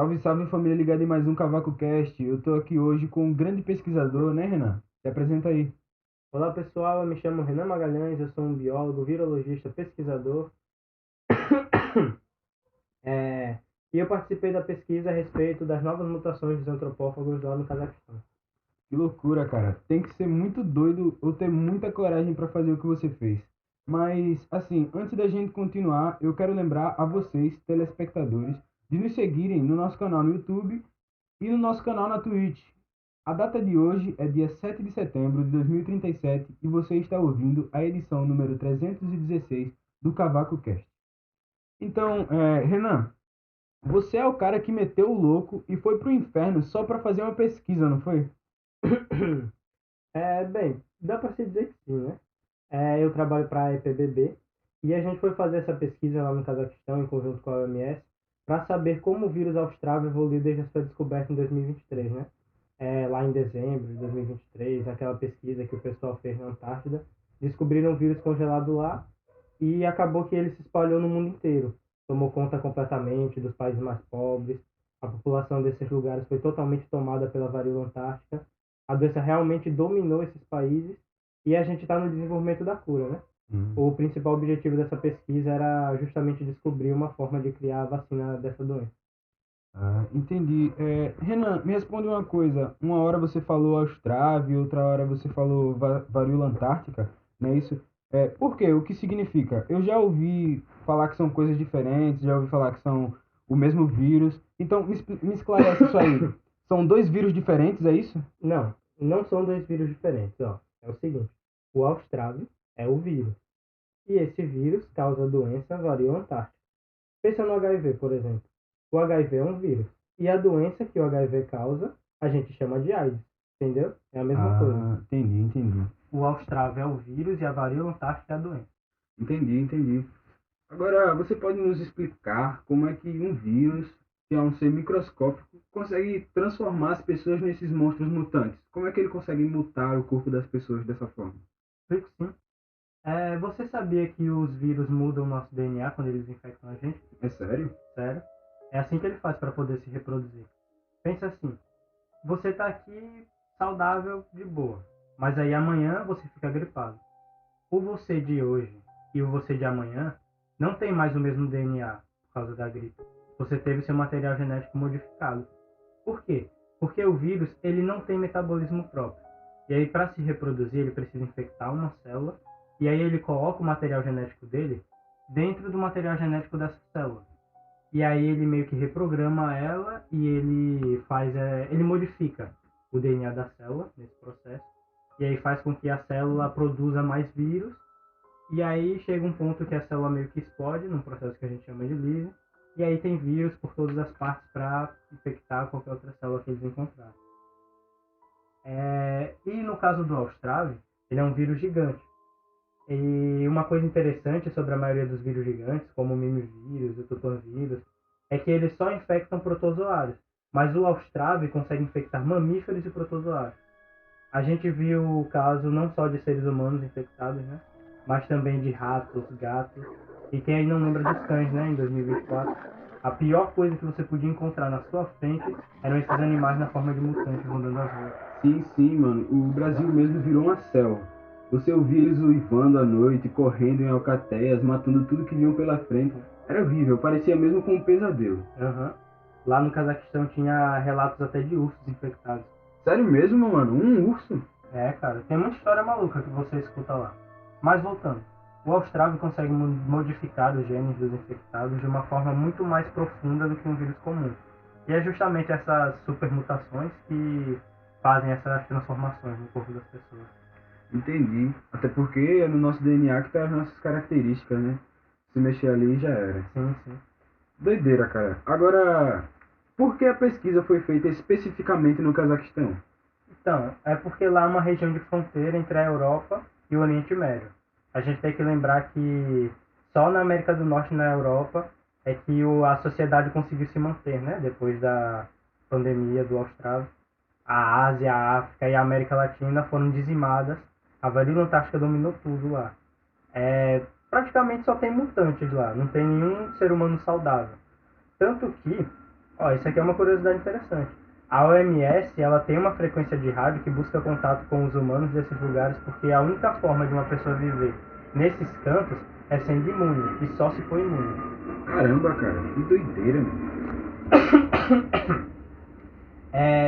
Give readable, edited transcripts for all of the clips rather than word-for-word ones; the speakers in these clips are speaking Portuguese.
Salve, salve família ligada em mais um Cavaco Cast. Eu tô aqui hoje com um grande pesquisador, né, Renan? Se apresenta aí. Olá pessoal, eu me chamo Renan Magalhães, eu sou um biólogo, virologista, pesquisador, é, e eu participei da pesquisa a respeito das novas mutações dos antropófagos lá no Cazaquistão. Que loucura, cara. Tem que ser muito doido ou ter muita coragem para fazer o que você fez. Mas, assim, antes da gente continuar, eu quero lembrar a vocês, telespectadores, de nos seguirem no nosso canal no YouTube e no nosso canal na Twitch. A data de hoje é dia 7 de setembro de 2037 e você está ouvindo a edição número 316 do Cavaco Cast. Então, Renan, você é o cara que meteu o louco e foi pro inferno só para fazer uma pesquisa, não foi? Bem, dá para se dizer que sim, né? Eu trabalho para a EPBB e a gente foi fazer essa pesquisa lá no Cazaquistão em conjunto com a OMS para saber como o vírus Austral evoluiu desde a sua descoberta em 2023, né? Lá em dezembro de 2023, aquela pesquisa que o pessoal fez na Antártida, descobriram um vírus congelado lá e acabou que ele se espalhou no mundo inteiro. Tomou conta completamente dos países mais pobres. A população desses lugares foi totalmente tomada pela varíola antártica. A doença realmente dominou esses países e a gente está no desenvolvimento da cura, né? Hum. O principal objetivo dessa pesquisa era justamente descobrir uma forma de criar a vacina dessa doença. Ah, entendi. Renan, me responde uma coisa. Uma hora você falou Austrália, outra hora você falou varíola antártica, não é isso? Por quê? O que significa? Eu já ouvi falar que são coisas diferentes, já ouvi falar que são o mesmo vírus. Então, me esclarece isso aí. São dois vírus diferentes, é isso? Não, não são dois vírus diferentes. Ó. É o seguinte: o Austrália é o vírus. E esse vírus causa a doença varíola antártica. Pensa no HIV, por exemplo. O HIV é um vírus. E a doença que o HIV causa, a gente chama de AIDS. Entendeu? É a mesma coisa. Ah, entendi, entendi. O Austrália é o vírus e a varíola antártica é a doença. Entendi, entendi. Agora, você pode nos explicar como é que um vírus, que é um ser microscópico, consegue transformar as pessoas nesses monstros mutantes? Como é que ele consegue mutar o corpo das pessoas dessa forma? Explico sim. Você sabia que os vírus mudam o nosso DNA quando eles infectam a gente? É sério? Sério? É assim que ele faz para poder se reproduzir. Pensa assim: você está aqui saudável, de boa. Mas aí amanhã você fica gripado. O você de hoje e o você de amanhã não tem mais o mesmo DNA por causa da gripe. Você teve seu material genético modificado. Por quê? Porque o vírus ele não tem metabolismo próprio. E aí para se reproduzir ele precisa infectar uma célula e aí ele coloca o material genético dele dentro do material genético dessa célula. E aí ele meio que reprograma ela e ele modifica o DNA da célula nesse processo. E aí faz com que a célula produza mais vírus. E aí chega um ponto que a célula meio que explode, num processo que a gente chama de lyse. E aí tem vírus por todas as partes para infectar qualquer outra célula que eles encontrarem. E no caso do Australis, ele é um vírus gigante. E uma coisa interessante sobre a maioria dos vírus gigantes, como o mimivírus, o tutanvírus, é que eles só infectam protozoários. Mas o Austrave consegue infectar mamíferos e protozoários. A gente viu o caso não só de seres humanos infectados, né? Mas também de ratos, gatos. E quem aí não lembra dos cães, né? Em 2024. A pior coisa que você podia encontrar na sua frente eram esses animais na forma de mutantes rondando as ruas. Sim, sim, mano. O Brasil mesmo virou uma selva. Você ouvia eles uivando à noite, correndo em alcateias, matando tudo que vinham pela frente. Era horrível, parecia mesmo com um pesadelo. Uhum. Lá no Cazaquistão tinha relatos até de ursos infectados. Sério mesmo, mano? Um urso? Cara, tem muita história maluca que você escuta lá. Mas voltando, o Austrália consegue modificar os genes dos infectados de uma forma muito mais profunda do que um vírus comum. E é justamente essas supermutações que fazem essas transformações no corpo das pessoas. Entendi. Até porque é no nosso DNA que tá as nossas características, né? Se mexer ali já era. Sim, sim. Doideira, cara. Agora, por que a pesquisa foi feita especificamente no Cazaquistão? Então, é porque lá é uma região de fronteira entre a Europa e o Oriente Médio. A gente tem que lembrar que só na América do Norte e na Europa é que a sociedade conseguiu se manter, né? Depois da pandemia do Austrália. A Ásia, a África e a América Latina foram dizimadas. A varíola antártica dominou tudo lá. Praticamente só tem mutantes lá, não tem nenhum ser humano saudável. Tanto que Ó, isso aqui é uma curiosidade interessante. A OMS, ela tem uma frequência de rádio que busca contato com os humanos desses lugares porque a única forma de uma pessoa viver nesses cantos é sendo imune, e só se for imune. Caramba, cara, que doideira, mano.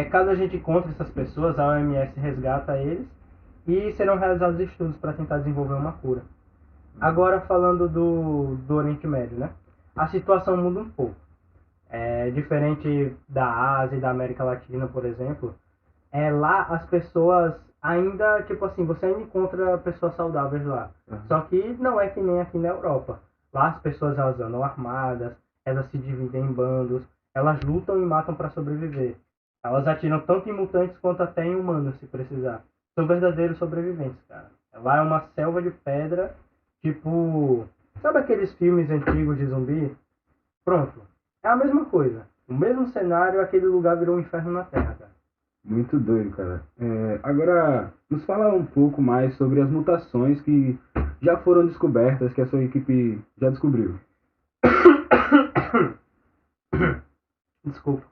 Caso a gente encontre essas pessoas, a OMS resgata eles e serão realizados estudos para tentar desenvolver uma cura. Agora falando do Oriente Médio, né? A situação muda um pouco. Diferente da Ásia e da América Latina, por exemplo, lá as pessoas ainda, tipo assim, você ainda encontra pessoas saudáveis lá. Uhum. Só que não é que nem aqui na Europa. Lá as pessoas elas andam armadas, elas se dividem em bandos, elas lutam e matam para sobreviver. Elas atiram tanto em mutantes quanto até em humanos, se precisar. São verdadeiros sobreviventes, cara. Lá é uma selva de pedra, tipo. Sabe aqueles filmes antigos de zumbi? Pronto. É a mesma coisa. O mesmo cenário, aquele lugar virou um inferno na Terra, cara. Muito doido, cara. Agora, nos fala um pouco mais sobre as mutações que já foram descobertas, que a sua equipe já descobriu. Desculpa.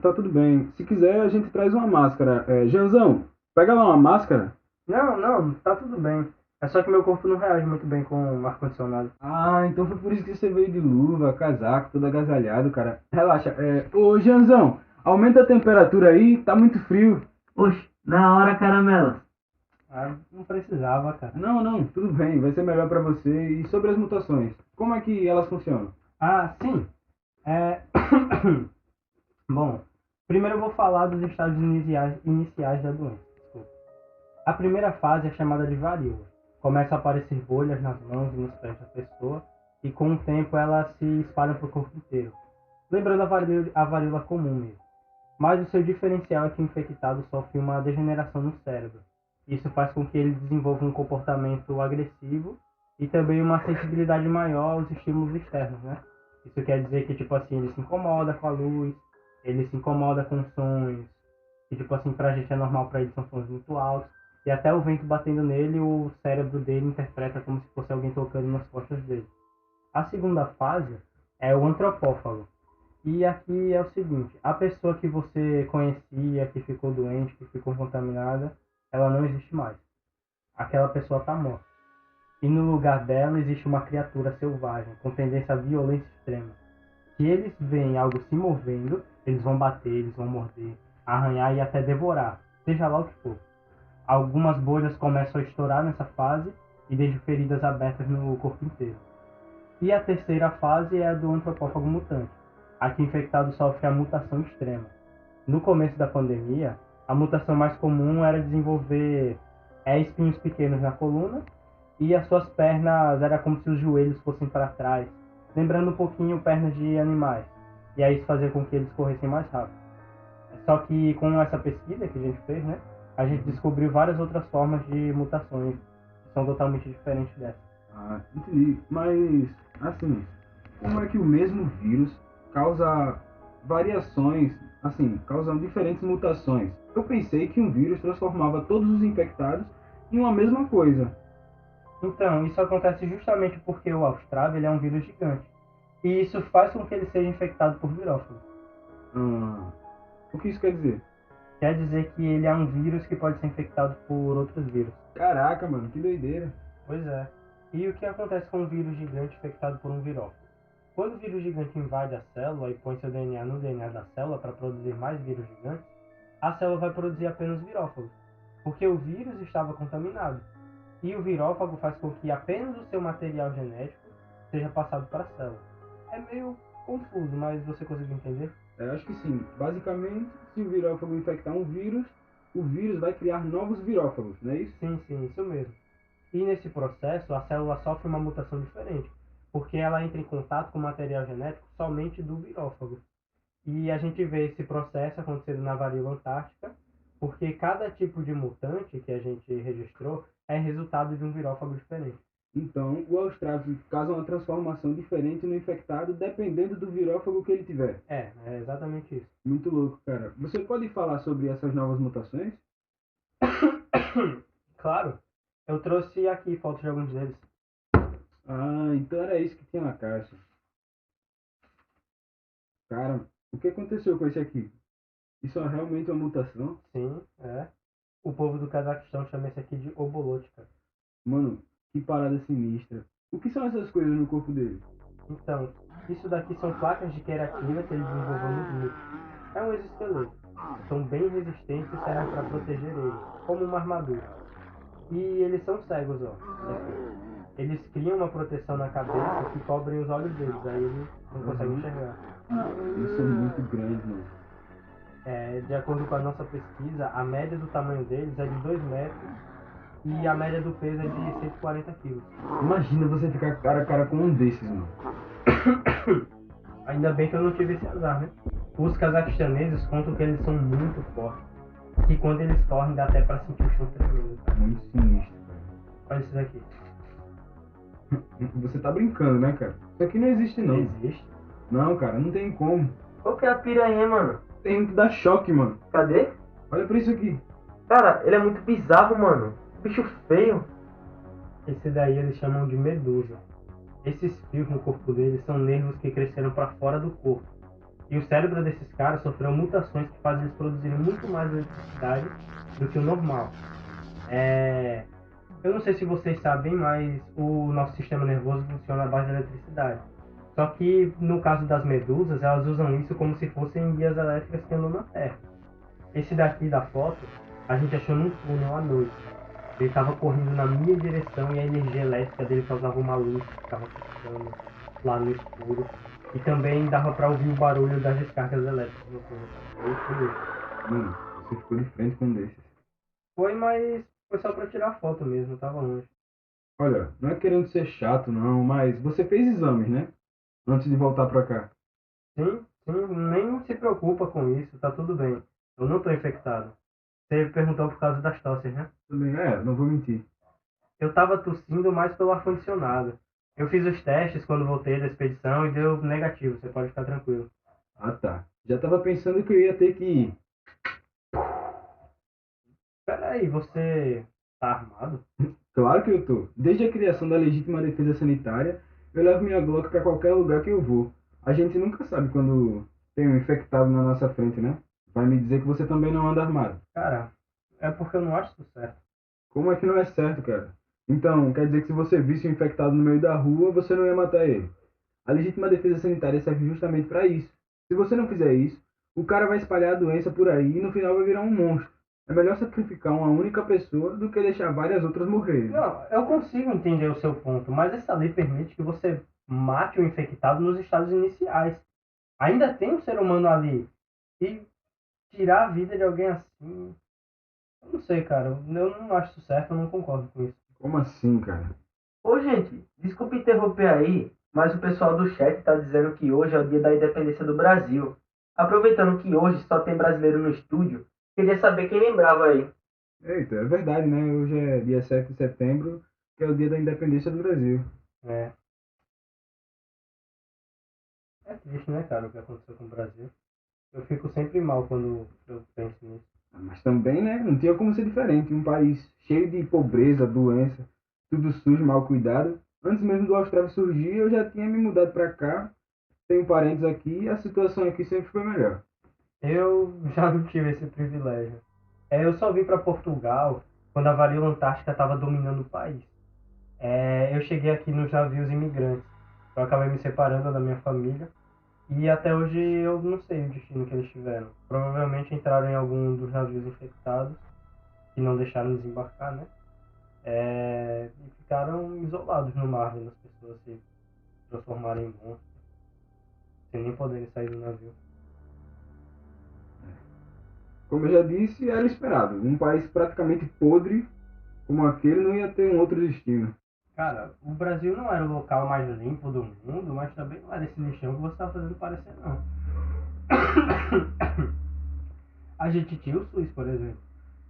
Tá tudo bem. Se quiser, a gente traz uma máscara. Janzão, pega lá uma máscara. Não, não, tá tudo bem. É só que meu corpo não reage muito bem com o ar-condicionado. Ah, então foi por isso que você veio de luva, casaco, todo agasalhado, cara. Relaxa. Ô, Janzão, aumenta a temperatura aí, tá muito frio. Oxe, na hora, caramela. Ah, não precisava, cara. Não, não, tudo bem, vai ser melhor pra você. E sobre as mutações, como é que elas funcionam? Ah, sim. É... Bom, primeiro eu vou falar dos estágios iniciais da doença. Desculpa. A primeira fase é chamada de varíola. Começa a aparecer bolhas nas mãos e nos pés da pessoa e com o tempo elas se espalham para o corpo inteiro. Lembrando a varíola comum mesmo. Mas o seu diferencial é que o infectado sofre uma degeneração no cérebro. Isso faz com que ele desenvolva um comportamento agressivo e também uma sensibilidade maior aos estímulos externos, né? Isso quer dizer que, tipo assim, ele se incomoda com a luz, ele se incomoda com sons, que, tipo assim, pra gente é normal, pra ele são sons muito altos, e até o vento batendo nele, o cérebro dele interpreta como se fosse alguém tocando nas costas dele. A segunda fase é o antropófago. E aqui é o seguinte, a pessoa que você conhecia, que ficou doente, que ficou contaminada, ela não existe mais. Aquela pessoa está morta. E no lugar dela existe uma criatura selvagem, com tendência à violência extrema. Se eles veem algo se movendo, eles vão bater, eles vão morder, arranhar e até devorar, seja lá o que for. Algumas bolhas começam a estourar nessa fase e deixam feridas abertas no corpo inteiro. E a terceira fase é a do antropófago mutante. Aqui o infectado sofre a mutação extrema. No começo da pandemia, a mutação mais comum era desenvolver espinhos pequenos na coluna e as suas pernas era como se os joelhos fossem para trás, lembrando um pouquinho pernas de animais. E aí isso fazia com que eles corressem mais rápido. Só que com essa pesquisa que a gente fez, né, a gente descobriu várias outras formas de mutações que são totalmente diferentes dessa. Ah, entendi. Mas, assim, como é que o mesmo vírus causa variações, assim, causam diferentes mutações? Eu pensei que um vírus transformava todos os infectados em uma mesma coisa. Então, isso acontece justamente porque o Austrave ele é um vírus gigante. E isso faz com que ele seja infectado por virófagos. Ah, o que isso quer dizer? Quer dizer que ele é um vírus que pode ser infectado por outros vírus. Caraca, mano, que doideira. Pois é. E o que acontece com um vírus gigante infectado por um virófago? Quando o vírus gigante invade a célula e põe seu DNA no DNA da célula para produzir mais vírus gigantes, a célula vai produzir apenas virófagos, porque o vírus estava contaminado. E o virófago faz com que apenas o seu material genético seja passado para a célula. É meio confuso, mas você conseguiu entender? Acho que sim. Basicamente, se o virófago infectar um vírus, o vírus vai criar novos virófagos, não é isso? Sim, sim, isso mesmo. E nesse processo, a célula sofre uma mutação diferente, porque ela entra em contato com o material genético somente do virófago. E a gente vê esse processo acontecendo na varíola antártica, porque cada tipo de mutante que a gente registrou é resultado de um virófago diferente. Então, o Austravis causa uma transformação diferente no infectado dependendo do virófago que ele tiver. É exatamente isso. Muito louco, cara. Você pode falar sobre essas novas mutações? Claro, eu trouxe aqui fotos de alguns deles. Ah, então era isso que tinha na caixa. Cara, O que aconteceu com esse aqui? Isso é realmente uma mutação? Sim, é. O povo do Cazaquistão chama esse aqui de obolotka. Mano, que parada sinistra. O que são essas coisas no corpo dele? Então, isso daqui são placas de queratina que ele desenvolveu nos músculos. É um exoesqueleto. São bem resistentes e servem para proteger ele, como uma armadura. E eles são cegos, ó. Daqui. Eles criam uma proteção na cabeça que cobrem os olhos deles, aí eles não conseguem enxergar. Eles são muito grandes, mano. De acordo com a nossa pesquisa, a média do tamanho deles é de 2 metros e a média do peso é de 140 quilos. Imagina você ficar cara a cara com um desses, mano. Ainda bem que eu não tive esse azar, né? Os cazaquistaneses contam que eles são muito fortes. Que quando eles correm dá até pra sentir o chão tremendo, cara. Muito sinistro, cara. Olha isso daqui. Você tá brincando, né, cara? Isso aqui não existe, não. Existe? Não, cara, não tem como. Qual que é a piranha, mano? Tem que dar choque, mano. Cadê? Olha pra isso aqui. Cara, ele é muito bizarro, mano. Bicho feio. Esse daí eles chamam de medusa. Esses fios no corpo deles são nervos que cresceram para fora do corpo. E o cérebro desses caras sofreu mutações que fazem eles produzirem muito mais eletricidade do que o normal. Eu não sei se vocês sabem, mas o nosso sistema nervoso funciona à base de eletricidade. Só que no caso das medusas, elas usam isso como se fossem guias elétricas que andam na Terra. Esse daqui da foto, a gente achou num túnel à noite. Ele estava correndo na minha direção e a energia elétrica dele causava uma luz que ficava piscando lá no escuro. E também dava para ouvir o barulho das descargas elétricas no túnel. Mano, você ficou de frente com um desses. Foi, mas foi só para tirar foto mesmo, tava longe. Olha, não é querendo ser chato, não, mas você fez exames, né? Antes de voltar pra cá. Sim, nem se preocupa com isso, tá tudo bem. Eu não tô infectado. Você perguntou por causa das tosses, né? Também, não vou mentir. Eu tava tossindo mais pelo ar-condicionado. Eu fiz os testes quando voltei da expedição e deu negativo, você pode ficar tranquilo. Ah, tá. Já tava pensando que eu ia ter que ir. Peraí, você tá armado? Claro que eu tô. Desde a criação da legítima defesa sanitária, eu levo minha Glock pra qualquer lugar que eu vou. A gente nunca sabe quando tem um infectado na nossa frente, né? Vai me dizer que você também não anda armado. Cara, é porque eu não acho isso certo. Como é que não é certo, cara? Então, quer dizer que se você visse um infectado no meio da rua, você não ia matar ele. A legítima defesa sanitária serve justamente para isso. Se você não fizer isso, o cara vai espalhar a doença por aí e no final vai virar um monstro. É melhor sacrificar uma única pessoa do que deixar várias outras morrerem. Não, eu consigo entender o seu ponto, mas essa lei permite que você mate o infectado nos estados iniciais. Ainda tem um ser humano ali. E tirar a vida de alguém assim. Eu não sei, cara. Eu não acho isso certo, eu não concordo com isso. Como assim, cara? Ô, gente, desculpa interromper aí, mas o pessoal do chat tá dizendo que hoje é o dia da independência do Brasil. Aproveitando que hoje só tem brasileiro no estúdio, queria saber quem lembrava aí. Eita, é verdade, né? Hoje é dia 7 de setembro, que é o dia da independência do Brasil. É. É triste, né, cara, o que aconteceu com o Brasil. Eu fico sempre mal quando eu penso nisso. Mas também, né? Não tinha como ser diferente. Um país cheio de pobreza, doença, tudo sujo, mal cuidado. Antes mesmo do Austrália surgir, eu já tinha me mudado pra cá. Tenho parentes aqui e a situação aqui sempre foi melhor. Eu já não tive esse privilégio. Eu só vim para Portugal quando a varíola antártica estava dominando o país. Eu cheguei aqui nos navios imigrantes. Eu acabei me separando da minha família. E até hoje eu não sei o destino que eles tiveram. Provavelmente entraram em algum dos navios infectados que não deixaram desembarcar, né? E ficaram isolados no mar, vendo as pessoas se transformarem em monstros, sem nem poderem sair do navio. Como eu já disse, era esperado. Um país praticamente podre como aquele não ia ter um outro destino. Cara, o Brasil não era o local mais limpo do mundo, mas também não era esse lixão que você está fazendo parecer, não. A gente tinha o SUS, por exemplo.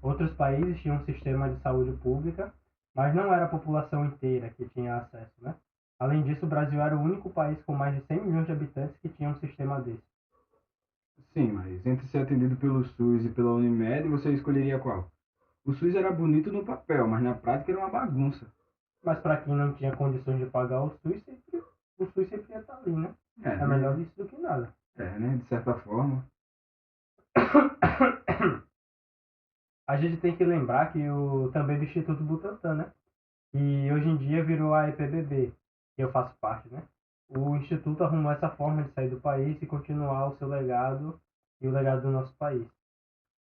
Outros países tinham um sistema de saúde pública, mas não era a população inteira que tinha acesso, né? Além disso, o Brasil era o único país com mais de 100 milhões de habitantes que tinha um sistema desse. Sim, mas entre ser atendido pelo SUS e pela Unimed, você escolheria qual? O SUS era bonito no papel, mas na prática era uma bagunça. Mas para quem não tinha condições de pagar o SUS sempre ia estar ali, né? É melhor isso do que nada. É, né? De certa forma. A gente tem que lembrar que também do Instituto Butantan, né? E hoje em dia virou a EPBB, que eu faço parte, né? O Instituto arrumou essa forma de sair do país e continuar o seu legado e o legado do nosso país.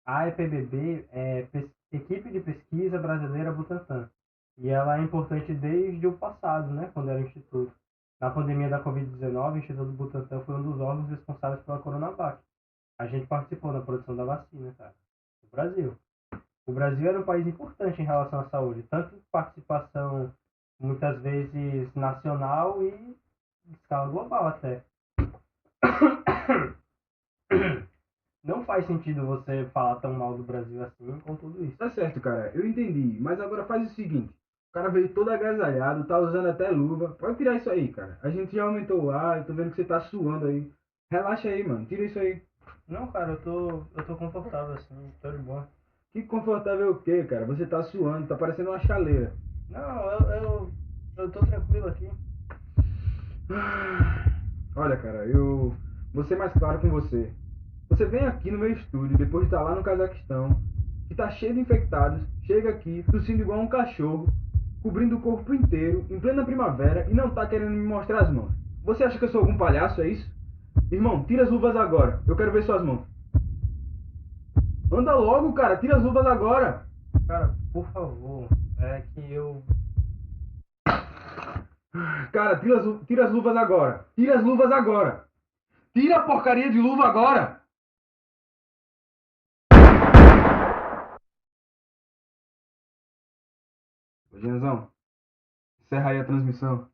A EPBB é Equipe de Pesquisa Brasileira Butantan, e ela é importante desde o passado, né? Quando era o Instituto. Na pandemia da Covid-19, o Instituto Butantan foi um dos órgãos responsáveis pela Coronavac. A gente participou da produção da vacina, cara, no Brasil. O Brasil era um país importante em relação à saúde, tanto participação muitas vezes nacional e em escala global até. Não faz sentido você falar tão mal do Brasil assim com tudo isso. Tá certo, cara. Eu entendi. Mas agora faz o seguinte. O cara veio todo agasalhado, tá usando até luva. Pode tirar isso aí, cara. A gente já aumentou o ar, eu tô vendo que você tá suando aí. Relaxa aí, mano. Tira isso aí. Não, cara, eu tô confortável assim, tô de boa. Que confortável o quê, cara? Você tá suando, tá parecendo uma chaleira. Não, eu tô tranquilo aqui. Olha, cara, eu vou ser mais claro com você. Você vem aqui no meu estúdio, depois de estar lá no Cazaquistão, que tá cheio de infectados, chega aqui, tossindo igual um cachorro, cobrindo o corpo inteiro, em plena primavera, e não tá querendo me mostrar as mãos. Você acha que eu sou algum palhaço, é isso? Irmão, tira as luvas agora. Eu quero ver suas mãos. Anda logo, cara, tira as luvas agora. Cara, por favor, é que eu. Cara, tira as luvas agora. Tira as luvas agora. Tira a porcaria de luva agora. Ô, Genzão, encerra aí a transmissão.